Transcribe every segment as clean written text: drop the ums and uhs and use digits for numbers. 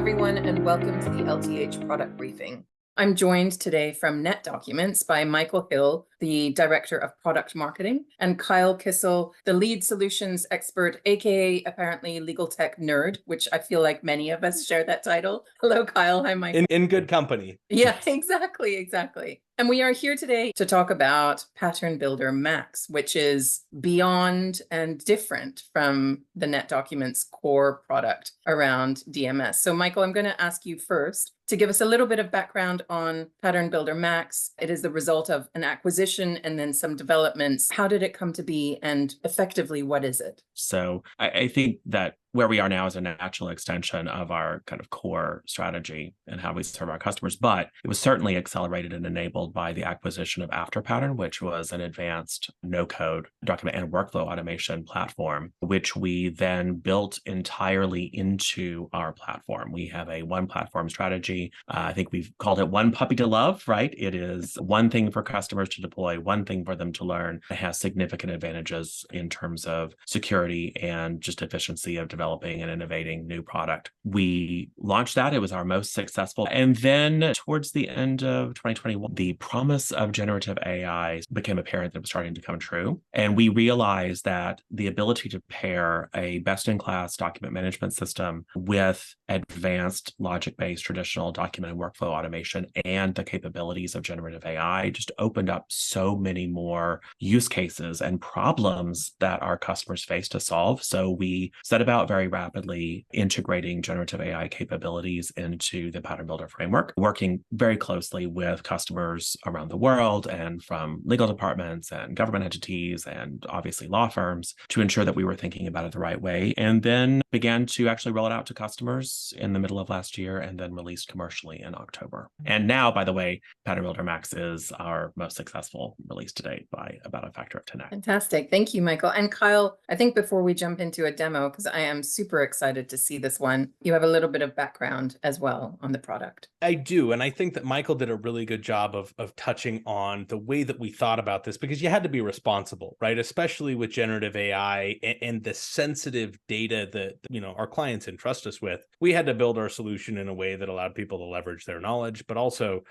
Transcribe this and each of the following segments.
everyone, and welcome to the LTH product briefing. I'm joined today from NetDocuments by Michael Hill, the Director of Product Marketing, and Kyle Kissel, the Lead Solutions Expert, aka apparently Legal Tech Nerd, which I feel like many of us share that title. Hello, Kyle. Hi, Michael. In good company. Yeah, exactly. And we are here today to talk about PatternBuilder MAX, which is beyond and different from the NetDocuments core product around DMS. So Michael, I'm going to ask you first to give us a little bit of background on PatternBuilder MAX. It is the result of an acquisition and then some developments. How did it come to be, and effectively, what is it? So I think that where we are now is a natural extension of our kind of core strategy and how we serve our customers, but it was certainly accelerated and enabled by the acquisition of AfterPattern, which was an advanced no-code document and workflow automation platform, which we then built entirely into our platform. We have a one platform strategy. I think we've called it one puppy to love, right? It is one thing for customers to deploy, one thing for them to learn. It has significant advantages in terms of security and just efficiency of developing and innovating new product. We launched that. It was our most successful. And then towards the end of 2021, the promise of generative AI became apparent that it was starting to come true. And we realized that the ability to pair a best-in-class document management system with advanced logic-based traditional document and workflow automation and the capabilities of generative AI just opened up so many more use cases and problems that our customers face to solve. So we set about very rapidly integrating generative AI capabilities into the PatternBuilder framework, working very closely with customers around the world and from legal departments and government entities and obviously law firms to ensure that we were thinking about it the right way, and then began to actually roll it out to customers in the middle of last year and then released commercially in October. And now, by the way, PatternBuilder MAX is our most successful release to date by about a factor of 10x. Fantastic. Thank you, Michael. And Kyle, I think before we jump into a demo, because I am super excited to see this one, you have a little bit of background as well on the product. I do. And I think that Michael did a really good job of touching on the way that we thought about this, because you had to be responsible, right? Especially with generative AI and the sensitive data that, our clients entrust us with. We had to build our solution in a way that allowed people to leverage their knowledge, but also,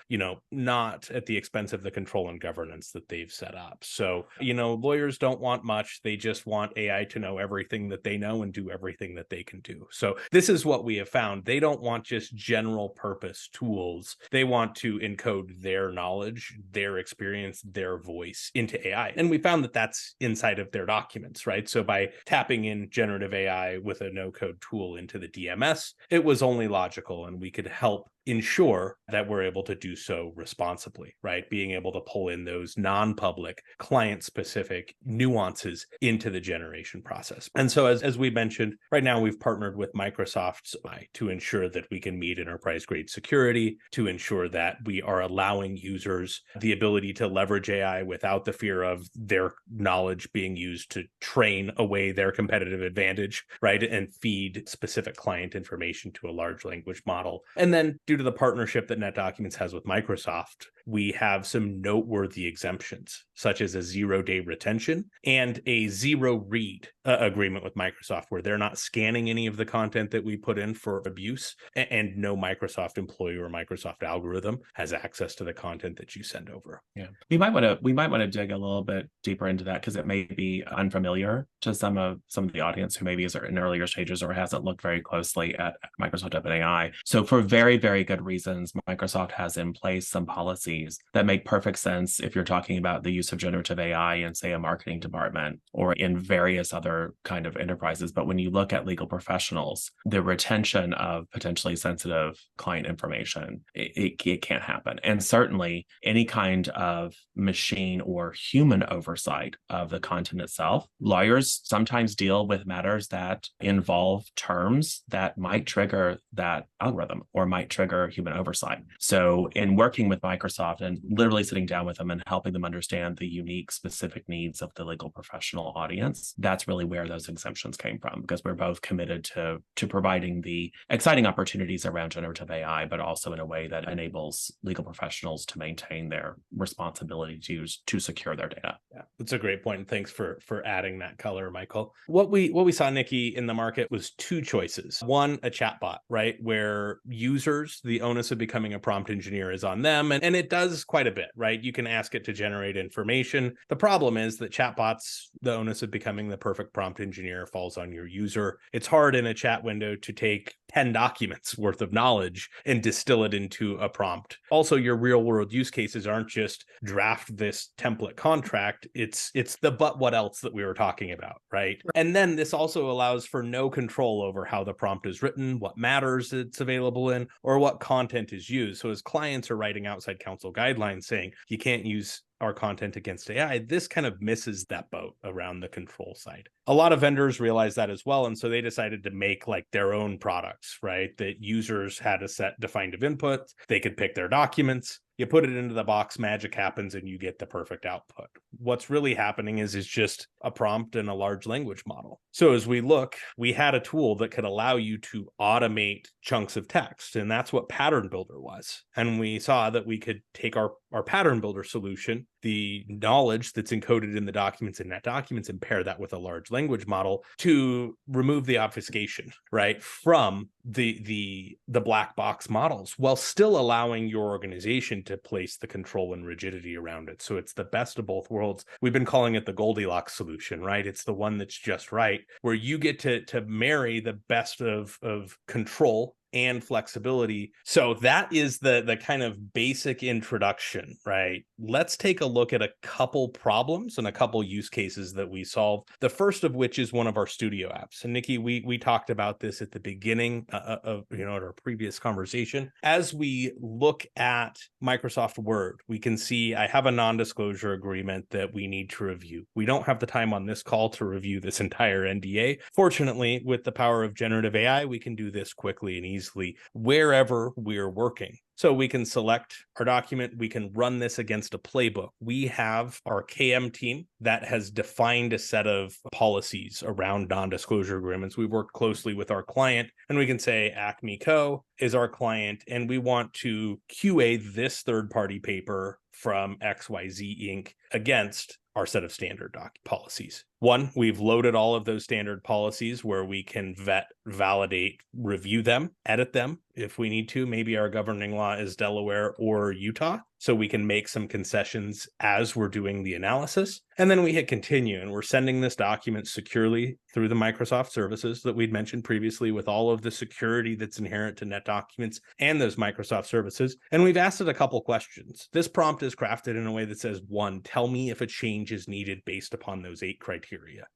not at the expense of the control and governance that they've set up. So, lawyers don't want much. They just want AI to know everything that they know and do everything that they can do. So this is what we have found. They don't want just general purpose tools. They want to encode their knowledge, their experience, their voice into AI. And we found that that's inside of their documents, right? So by tapping in generative AI with a no-code tool into the DMS, it was only logical, and we could help ensure that we're able to do so responsibly, right? Being able to pull in those non-public, client-specific nuances into the generation process. And so as we mentioned, right now we've partnered with Microsoft to ensure that we can meet enterprise-grade security, to ensure that we are allowing users the ability to leverage AI without the fear of their knowledge being used to train away their competitive advantage, right? And feed specific client information to a large language model. And then due to the partnership that NetDocuments has with Microsoft, we have some noteworthy exemptions, such as a 0-day retention and a zero read agreement with Microsoft, where they're not scanning any of the content that we put in for abuse, and no Microsoft employee or Microsoft algorithm has access to the content that you send over. Yeah, we might want to dig a little bit deeper into that, because it may be unfamiliar to some of the audience who maybe is in earlier stages or hasn't looked very closely at Microsoft OpenAI. So for very, very good reasons, Microsoft has in place some policies that make perfect sense if you're talking about the use of generative AI in, say, a marketing department or in various other kind of enterprises. But when you look at legal professionals, the retention of potentially sensitive client information, it can't happen. And certainly any kind of machine or human oversight of the content itself. Lawyers sometimes deal with matters that involve terms that might trigger that algorithm or might trigger human oversight. So in working with Microsoft and literally sitting down with them and helping them understand the unique specific needs of the legal professional audience, that's really really where those exemptions came from, because we're both committed to providing the exciting opportunities around generative AI, but also in a way that enables legal professionals to maintain their responsibility to secure their data. Yeah, that's a great point. And thanks for adding that color, Michael. What we saw, Nikki, in the market was two choices. One, a chatbot, right? Where users, the onus of becoming a prompt engineer is on them. And it does quite a bit, right? You can ask it to generate information. The problem is that chatbots, the onus of becoming the perfect prompt engineer falls on your user. It's hard in a chat window to take 10 documents worth of knowledge and distill it into a prompt. Also, your real world use cases aren't just draft this template contract. It's the but what else that we were talking about, right? And then this also allows for no control over how the prompt is written, what matters it's available in, or what content is used. So as clients are writing outside counsel guidelines saying you can't use our content against AI, this kind of misses that boat around the control side. A lot of vendors realize that as well. And so they decided to make like their own products, right? That users had a set defined of input. They could pick their documents. You put it into the box, magic happens, and you get the perfect output. What's really happening is just a prompt and a large language model. So as we look, we had a tool that could allow you to automate chunks of text, and that's what PatternBuilder was. And we saw that we could take our PatternBuilder solution, the knowledge that's encoded in the documents in NetDocuments, and pair that with a large language model to remove the obfuscation, right, from the black box models, while still allowing your organization to place the control and rigidity around it. So it's the best of both worlds. We've been calling it the Goldilocks solution, right? It's the one that's just right, where you get to marry the best of control and flexibility. So that is the kind of basic introduction, right? Let's take a look at a couple problems and a couple use cases that we solve. The first of which is one of our studio apps. And Nikki, we talked about this at the beginning of our previous conversation. As we look at Microsoft Word, we can see I have a non-disclosure agreement that we need to review. We don't have the time on this call to review this entire NDA. Fortunately, with the power of generative AI, we can do this quickly and easily wherever we're working. So we can select our document. We can run this against a playbook. We have our KM team that has defined a set of policies around non-disclosure agreements. We've worked closely with our client, and we can say Acme Co. is our client, and we want to QA this third-party paper from XYZ Inc. against our set of standard policies. One, we've loaded all of those standard policies where we can vet, validate, review them, edit them if we need to. Maybe our governing law is Delaware or Utah, so we can make some concessions as we're doing the analysis. And then we hit continue, and we're sending this document securely through the Microsoft services that we'd mentioned previously, with all of the security that's inherent to NetDocuments and those Microsoft services. And we've asked it a couple questions. This prompt is crafted in a way that says, one, tell me if a change is needed based upon those 8 criteria.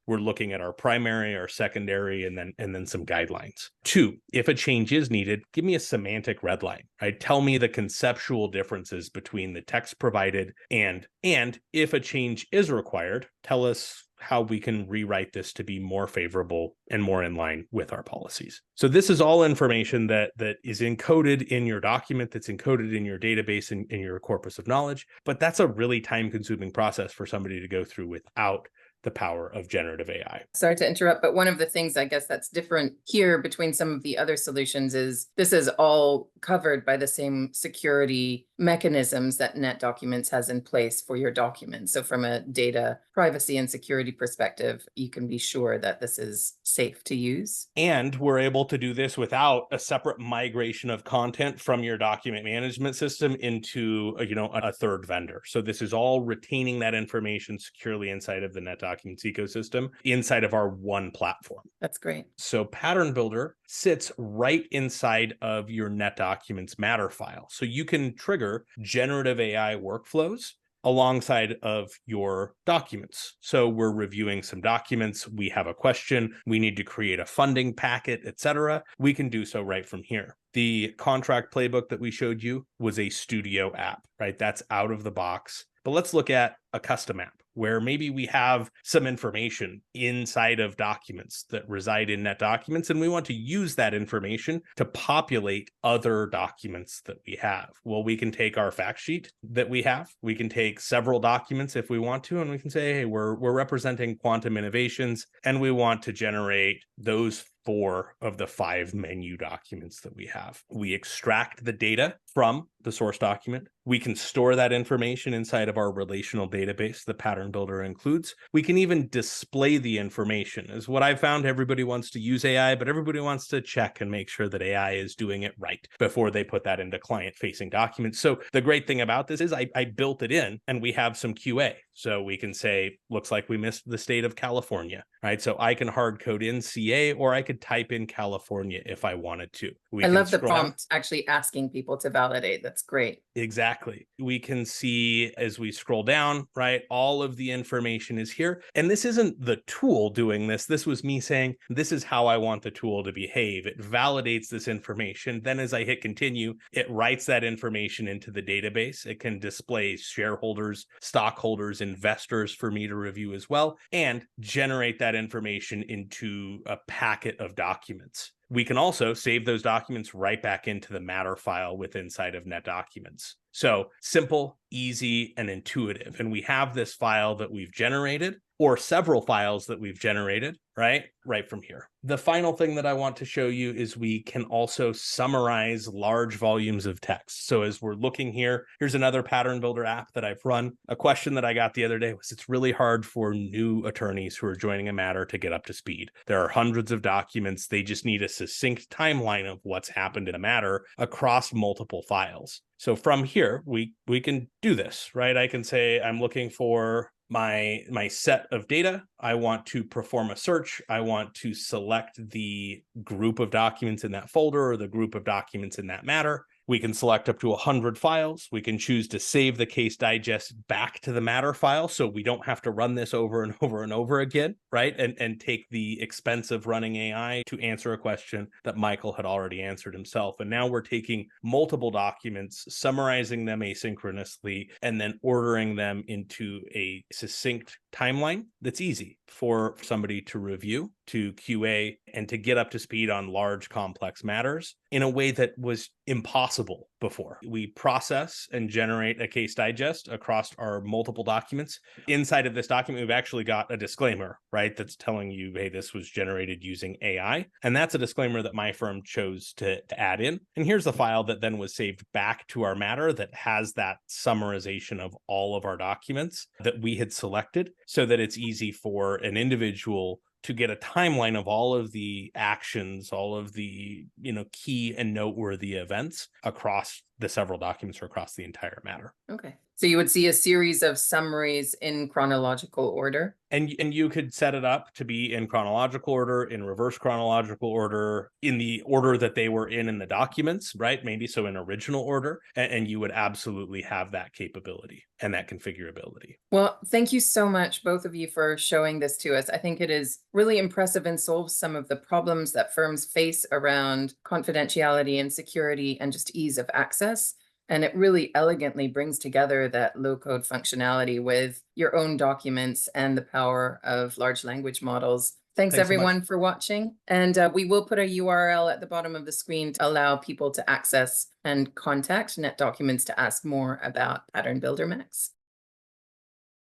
We're looking at our primary, our secondary, and then some guidelines. 2, if a change is needed, give me a semantic red line, right? Tell me the conceptual differences between the text provided and if a change is required, tell us how we can rewrite this to be more favorable and more in line with our policies. So this is all information that is encoded in your document, that's encoded in your database, in your corpus of knowledge. But that's a really time-consuming process for somebody to go through without the power of generative AI. Sorry to interrupt, but one of the things I guess that's different here between some of the other solutions is this is all covered by the same security mechanisms that NetDocuments has in place for your documents. So from a data privacy and security perspective, you can be sure that this is safe to use. And we're able to do this without a separate migration of content from your document management system into a third vendor. So this is all retaining that information securely inside of the NetDocuments ecosystem, inside of our one platform. That's great. So PatternBuilder sits right inside of your NetDocuments matter file. So you can trigger generative AI workflows alongside of your documents. So we're reviewing some documents, we have a question, we need to create a funding packet, etc. We can do so right from here. The contract playbook that we showed you was a studio app, right? That's out of the box. But let's look at a custom app. where maybe we have some information inside of documents that reside in NetDocuments, and we want to use that information to populate other documents that we have. Well, we can take our fact sheet that we have, we can take several documents if we want to, and we can say, hey, we're representing quantum innovations, and we want to generate those 4 of the 5 menu documents that we have. We extract the data from the source document. We can store that information inside of our relational database the Pattern Builder includes. We can even display the information. Is what I've found. Everybody wants to use AI, but everybody wants to check and make sure that AI is doing it right before they put that into client-facing documents. So the great thing about this is I built it in, and we have some QA. So we can say, looks like we missed the state of California, right? So I can hard code in CA, or I could type in California if I wanted to. I love the prompt actually asking people to validate. That's great. Exactly. We can see as we scroll down, right? All of the information is here. And this isn't the tool doing this. This was me saying, this is how I want the tool to behave. It validates this information. Then as I hit continue, it writes that information into the database. It can display shareholders, stockholders, investors for me to review as well, and generate that information into a packet of documents. We can also save those documents right back into the matter file inside of NetDocuments. So simple, easy, and intuitive. And we have this file that we've generated, or several files that we've generated, right from here. The final thing that I want to show you is we can also summarize large volumes of text. So as we're looking here, here's another Pattern Builder app that I've run. A question that I got the other day was, it's really hard for new attorneys who are joining a matter to get up to speed. There are hundreds of documents. They just need a succinct timeline of what's happened in a matter across multiple files. So from here, we can do this, right? I can say I'm looking for my set of data. I want to perform a search. I want to select the group of documents in that folder or the group of documents in that matter. We can select up to 100 files. We can choose to save the case digest back to the matter file, so we don't have to run this over and over and over again, right? And take the expense of running AI to answer a question that Michael had already answered himself. And now we're taking multiple documents, summarizing them asynchronously, and then ordering them into a succinct timeline that's easy for somebody to review, to QA, and to get up to speed on large, complex matters in a way that was impossible before. We process and generate a case digest across our multiple documents. Inside of this document, we've actually got a disclaimer, right? That's telling you, hey, this was generated using AI. And that's a disclaimer that my firm chose to add in. And here's the file that then was saved back to our matter that has that summarization of all of our documents that we had selected, so that it's easy for an individual to get a timeline of all of the actions, all of the, key and noteworthy events across the several documents or across the entire matter. Okay. So you would see a series of summaries in chronological order. And you could set it up to be in chronological order, in reverse chronological order, in the order that they were in the documents, right? Maybe so in original order, and you would absolutely have that capability and that configurability. Well, thank you so much, both of you, for showing this to us. I think it is really impressive and solves some of the problems that firms face around confidentiality and security and just ease of access. And it really elegantly brings together that low-code functionality with your own documents and the power of large language models. Thanks everyone for watching. And we will put a URL at the bottom of the screen to allow people to access and contact NetDocuments to ask more about Pattern Builder MAX.